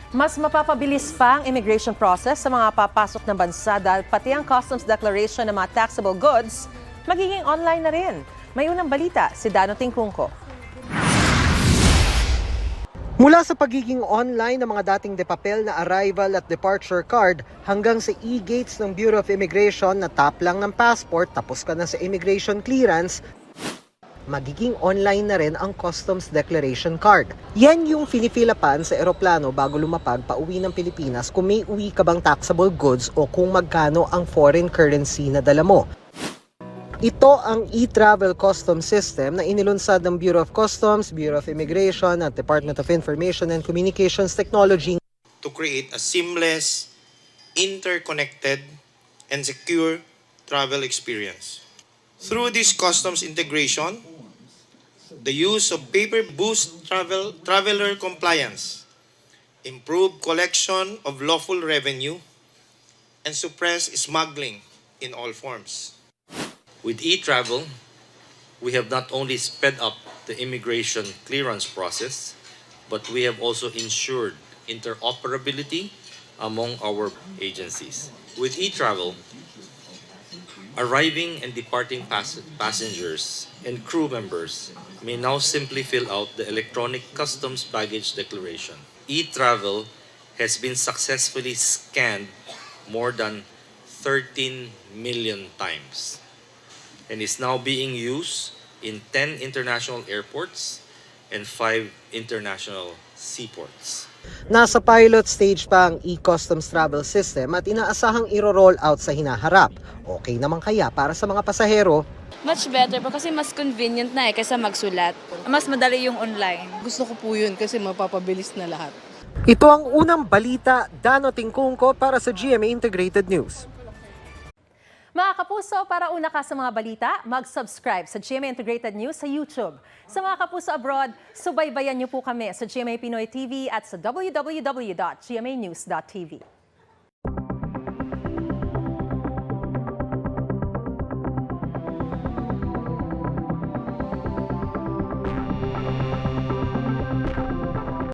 Mas mapapabilis pa ang immigration process sa mga papasok na bansa dahil pati ang customs declaration ng mga taxable goods magiging online na rin. May unang balita, si Dano Tingkungko. Mula sa pagiging online ng mga dating depapel na arrival at departure card hanggang sa e-gates ng Bureau of Immigration na tap lang ng passport tapos ka na sa immigration clearance, magiging online na rin ang customs declaration card. Yan yung finifilapan sa eroplano bago lumapag pauwi ng Pilipinas kung may uwi ka bang taxable goods o kung magkano ang foreign currency na dala mo. Ito ang e-travel customs system na inilunsad ng Bureau of Customs, Bureau of Immigration at Department of Information and Communications Technology to create a seamless, interconnected, and secure travel experience. Through this customs integration, the use of paper boosts traveler compliance, improve collection of lawful revenue, and suppress smuggling in all forms. With e-travel, we have not only sped up the immigration clearance process, but we have also ensured interoperability among our agencies. With e-travel, arriving and departing passengers and crew members may now simply fill out the electronic customs baggage declaration. E-travel has been successfully scanned more than 13 million times and is now being used in 10 international airports and 5 international seaports. Nasa pilot stage pa ang e-customs travel system at inaasahang iro-roll out sa hinaharap. Okay naman kaya para sa mga pasahero? Much better po kasi mas convenient na kaysa magsulat. Mas madali yung online. Gusto ko po yun kasi mapapabilis na lahat. Ito ang unang balita, Dano Tingkungko para sa GMA Integrated News. Mga kapuso, para una ka sa mga balita, mag-subscribe sa GMA Integrated News sa YouTube. Sa mga kapuso abroad, subaybayan niyo po kami sa GMA Pinoy TV at sa www.gmanews.tv.